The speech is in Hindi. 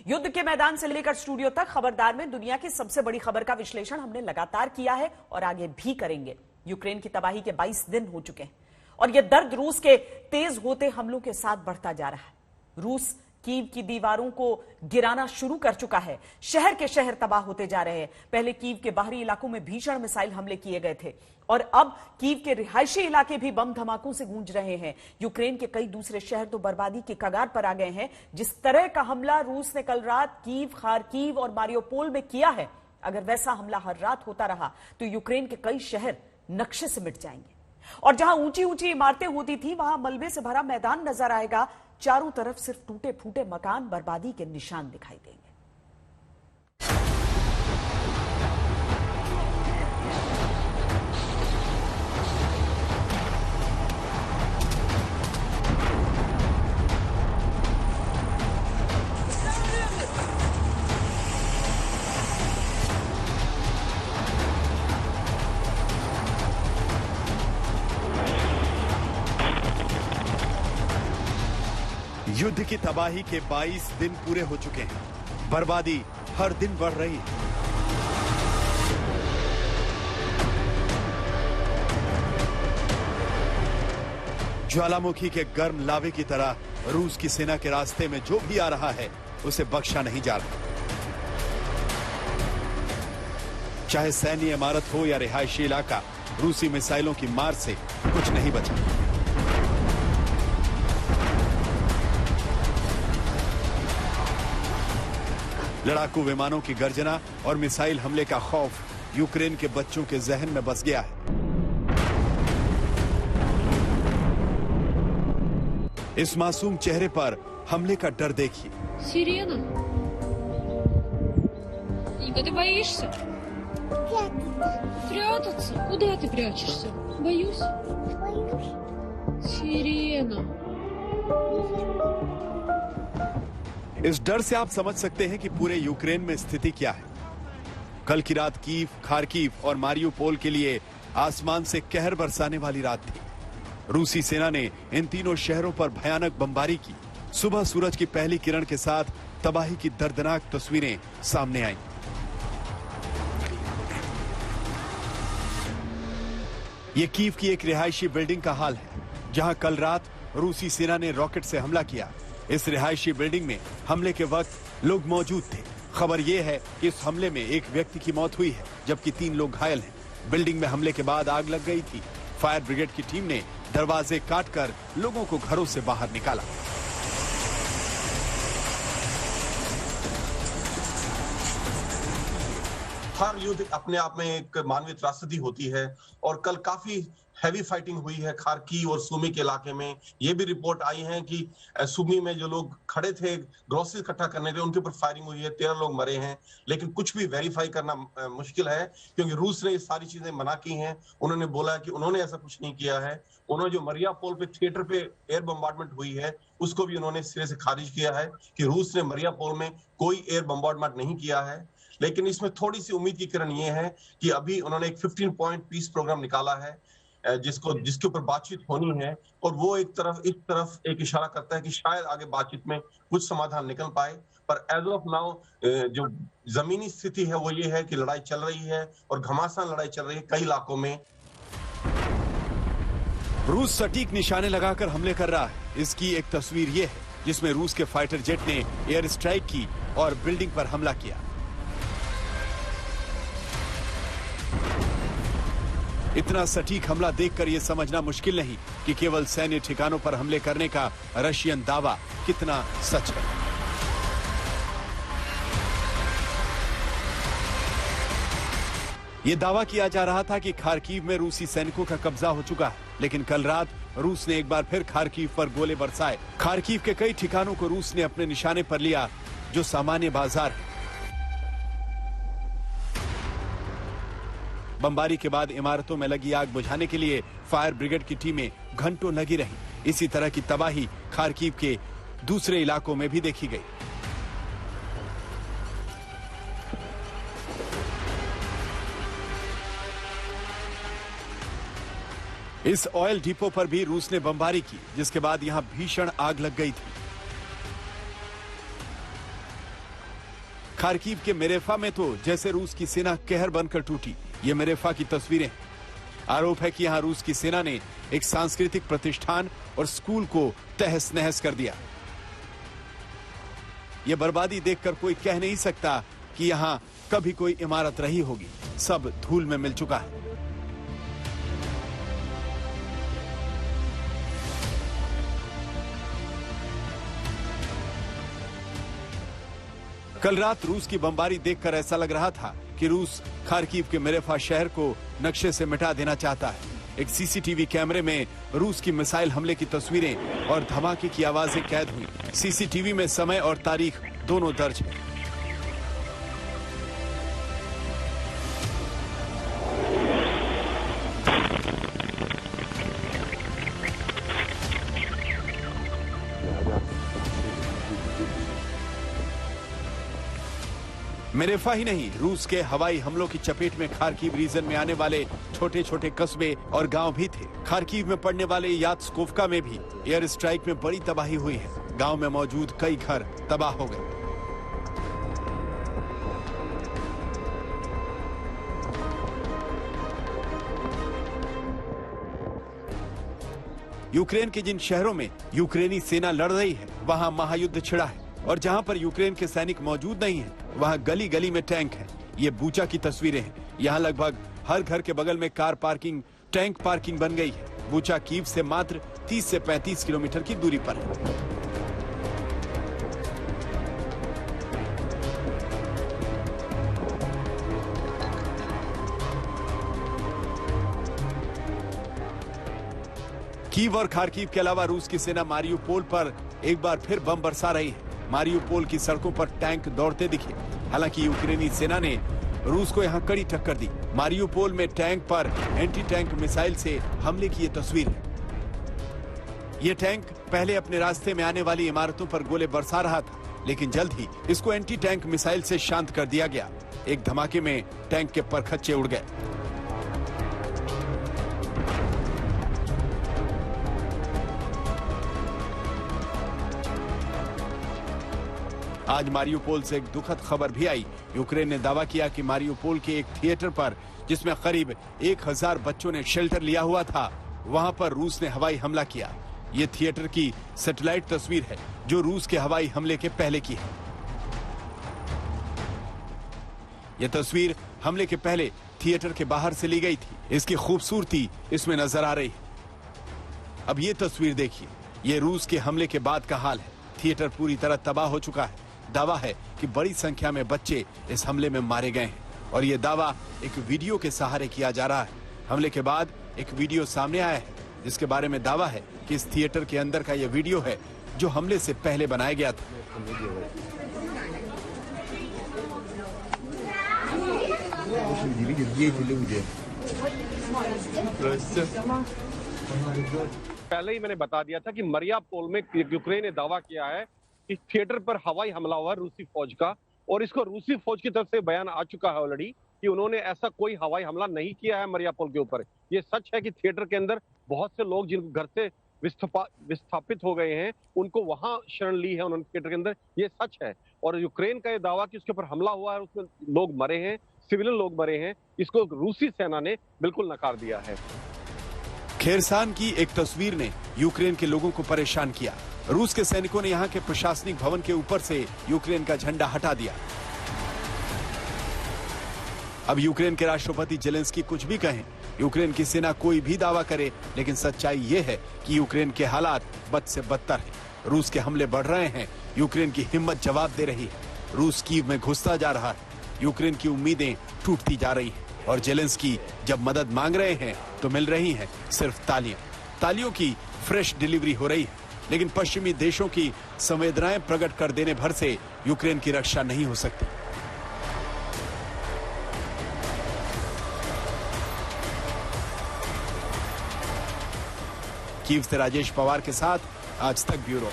युद्ध के मैदान से लेकर स्टूडियो तक खबरदार में दुनिया की सबसे बड़ी खबर का विश्लेषण हमने लगातार किया है और आगे भी करेंगे। यूक्रेन की तबाही के 22 दिन हो चुके हैं और यह दर्द रूस के तेज होते हमलों के साथ बढ़ता जा रहा है। रूस कीव की दीवारों को गिराना शुरू कर चुका है। शहर के शहर तबाह होते जा रहे हैं। पहले कीव के बाहरी इलाकों में भीषण मिसाइल हमले किए गए थे और अब कीव के रिहायशी इलाके भी बम धमाकों से गूंज रहे हैं। यूक्रेन के कई दूसरे शहर तो बर्बादी की कगार पर आ गए हैं। जिस तरह का हमला रूस ने कल रात कीव, खारकीव और मारियोपोल में किया है, अगर वैसा हमला हर रात होता रहा तो यूक्रेन के कई शहर नक्शे से मिट जाएंगे और जहां ऊंची ऊंची इमारतें होती थी वहां मलबे से भरा मैदान नजर आएगा। चारों तरफ सिर्फ टूटे फूटे मकान, बर्बादी के निशान दिखाई देंगे। युद्ध की तबाही के 22 दिन पूरे हो चुके हैं। बर्बादी हर दिन बढ़ रही है। ज्वालामुखी के गर्म लावे की तरह रूस की सेना के रास्ते में जो भी आ रहा है उसे बख्शा नहीं जा रहा। चाहे सैन्य इमारत हो या रिहायशी इलाका, रूसी मिसाइलों की मार से कुछ नहीं बचा। लड़ाकू विमानों की गर्जना और मिसाइल हमले का खौफ यूक्रेन के बच्चों के जहन में बस गया है। इस मासूम चेहरे पर हमले का डर देखिए। Сирена. Инга, ты боишься? Прятаться? Куда ты прячешься? Боюсь. Сирена. इस डर से आप समझ सकते हैं कि पूरे यूक्रेन में स्थिति क्या है। कल की रात कीव, खारकीव और मारियोपोल के लिए आसमान से कहर बरसाने वाली रात थी। रूसी सेना ने इन तीनों शहरों पर भयानक बमबारी की। सुबह सूरज की पहली किरण के साथ तबाही की दर्दनाक तस्वीरें सामने आईं। ये कीव की एक रिहायशी बिल्डिंग का हाल है, जहां कल रात रूसी सेना ने रॉकेट से हमला किया। इस रिहायशी बिल्डिंग में हमले के वक्त लोग मौजूद थे। खबर यह है कि इस हमले में एक व्यक्ति की मौत हुई है, जबकि 3 लोग घायल हैं। बिल्डिंग में हमले के बाद आग लग गई थी। फायर ब्रिगेड की टीम ने दरवाजे काटकर लोगों को घरों से बाहर निकाला। हर युद्ध अपने आप में एक मानवीय त्रासदी होती है और कल काफी हैवी फाइटिंग हुई है खारकीव और सुमी के इलाके में। ये भी रिपोर्ट आई है कि सुमी में जो लोग खड़े थे ग्रोसरी इकट्ठा करने के लिए, उनके ऊपर फायरिंग हुई है। 13 लोग मरे हैं, लेकिन कुछ भी वेरीफाई करना मुश्किल है क्योंकि रूस ने ये सारी चीजें मना की हैं। उन्होंने बोला कि उन्होंने ऐसा कुछ नहीं किया है। उन्होंने जो मारियोपोल पे थिएटर पे एयर बम्बार्डमेंट हुई है उसको भी उन्होंने सिरे से खारिज किया है कि रूस ने मारियोपोल में कोई एयर बम्बार्डमेंट नहीं किया है। लेकिन इसमें थोड़ी सी उम्मीद की किरण ये है कि अभी उन्होंने एक 15 पॉइंट पीस प्रोग्राम निकाला है जिसके ऊपर बातचीत होनी है और वो इस तरफ एक इशारा करता है कि शायद आगे बातचीत में कुछ समाधान निकल पाए। पर एज ऑफ नाउ जो जमीनी स्थिति है वो ये है कि लड़ाई चल रही है और घमासान लड़ाई चल रही है कई इलाकों में। रूस सटीक निशाने लगाकर हमले कर रहा है। इसकी एक तस्वीर ये है जिसमें रूस के फाइटर जेट ने एयर स्ट्राइक की और बिल्डिंग पर हमला किया। इतना सटीक हमला देखकर यह समझना मुश्किल नहीं कि केवल सैन्य ठिकानों पर हमले करने का रशियन दावा कितना सच है। यह दावा किया जा रहा था कि खारकीव में रूसी सैनिकों का कब्जा हो चुका है, लेकिन कल रात रूस ने एक बार फिर खारकीव पर गोले बरसाए। खारकीव के कई ठिकानों को रूस ने अपने निशाने पर लिया, जो सामान्य बाजार है। बमबारी के बाद इमारतों में लगी आग बुझाने के लिए फायर ब्रिगेड की टीमें घंटों लगी रहीं। इसी तरह की तबाही खारकीव के दूसरे इलाकों में भी देखी गई। इस ऑयल डिपो पर भी रूस ने बमबारी की, जिसके बाद यहां भीषण आग लग गई थी। खार्किव के मेरेफा में तो जैसे रूस की सेना कहर बनकर टूटी। ये मेरेफा की तस्वीरें। आरोप है कि यहाँ रूस की सेना ने एक सांस्कृतिक प्रतिष्ठान और स्कूल को तहस नहस कर दिया। ये बर्बादी देखकर कोई कह नहीं सकता कि यहाँ कभी कोई इमारत रही होगी। सब धूल में मिल चुका है। कल रात रूस की बमबारी देखकर ऐसा लग रहा था कि रूस खार्किव के मेरेफा शहर को नक्शे से मिटा देना चाहता है। एक सीसीटीवी कैमरे में रूस की मिसाइल हमले की तस्वीरें और धमाके की आवाजें कैद हुई। सीसीटीवी में समय और तारीख दोनों दर्ज है। मेरेफा ही नहीं, रूस के हवाई हमलों की चपेट में खार्किव रीजन में आने वाले छोटे छोटे कस्बे और गांव भी थे। खार्किव में पड़ने वाले यात्स्कोवका में भी एयर स्ट्राइक में बड़ी तबाही हुई है। गांव में मौजूद कई घर तबाह हो गए। यूक्रेन के जिन शहरों में यूक्रेनी सेना लड़ रही है, वहां महायुद्ध छिड़ा है और जहां पर यूक्रेन के सैनिक मौजूद नहीं हैं, वहां गली गली में टैंक है। ये बूचा की तस्वीरें हैं। यहाँ लगभग हर घर के बगल में कार पार्किंग, टैंक पार्किंग बन गई है। बूचा कीव से मात्र 30 से 35 किलोमीटर की दूरी पर है। कीव और खार्किव के अलावा रूस की सेना मारियुपोल पर एक बार फिर बम बरसा रही है। मारियुपोल की सड़कों पर टैंक दौड़ते दिखे। हालांकि यूक्रेनी सेना ने रूस को यहां कड़ी टक्कर दी। मारियुपोल में टैंक पर एंटी टैंक मिसाइल से हमले की ये तस्वीर है। ये टैंक पहले अपने रास्ते में आने वाली इमारतों पर गोले बरसा रहा था, लेकिन जल्द ही इसको एंटी टैंक मिसाइल से शांत कर दिया गया। एक धमाके में टैंक के परखच्चे उड़ गए। आज मारियुपोल से एक दुखद खबर भी आई। यूक्रेन ने दावा किया कि मारियुपोल के एक थिएटर पर, जिसमें करीब 1000 बच्चों ने शेल्टर लिया हुआ था, वहां पर रूस ने हवाई हमला किया। ये थिएटर की सैटेलाइट तस्वीर है जो रूस के हवाई हमले के पहले की है। यह तस्वीर हमले के पहले थिएटर के बाहर से ली गई थी। इसकी खूबसूरती इसमें नजर आ रही है। अब ये तस्वीर देखिए, ये रूस के हमले के बाद का हाल है। थिएटर पूरी तरह तबाह हो चुका है। दावा है कि बड़ी संख्या में बच्चे इस हमले में मारे गए हैं और ये दावा एक वीडियो के सहारे किया जा रहा है। हमले के बाद एक वीडियो सामने आया है जिसके बारे में दावा है कि इस थिएटर के अंदर का यह वीडियो है जो हमले से पहले बनाया गया था। पहले ही मैंने बता दिया था कि मारियुपोल में यूक्रेन ने दावा किया है कि थिएटर पर हवाई हमला हुआ रूसी फौज का, और इसको रूसी फौज की तरफ से बयान आ चुका है ऑलरेडी कि उन्होंने ऐसा कोई हवाई हमला नहीं किया है मारियुपोल के ऊपर। ये सच है कि थिएटर के अंदर बहुत से लोग जिनको घर से विस्थापित हो गए हैं, उनको वहां शरण ली है उन्होंने थिएटर के अंदर, ये सच है। और यूक्रेन का ये दावा कि उसके ऊपर हमला हुआ है, उसमें लोग मरे हैं, सिविलियन लोग मरे हैं, इसको रूसी सेना ने बिल्कुल नकार दिया है। खेरसान की एक तस्वीर ने यूक्रेन के लोगों को परेशान किया। रूस के सैनिकों ने यहां के प्रशासनिक भवन के ऊपर से यूक्रेन का झंडा हटा दिया। अब यूक्रेन के राष्ट्रपति जेलेंस्की कुछ भी कहें, यूक्रेन की सेना कोई भी दावा करे, लेकिन सच्चाई ये है कि यूक्रेन के हालात बद से बदतर हैं। रूस के हमले बढ़ रहे हैं, यूक्रेन की हिम्मत जवाब दे रही है। रूस कीव में घुसता जा रहा है, यूक्रेन की उम्मीदें टूटती जा रही हैं और जेलेंस्की जब मदद मांग रहे हैं तो मिल रही हैं सिर्फ तालियां। तालियों की फ्रेश डिलीवरी हो रही है, लेकिन पश्चिमी देशों की संवेदनाएं प्रकट कर देने भर से यूक्रेन की रक्षा नहीं हो सकती। कीव से राजेश पवार के साथ आज तक ब्यूरो।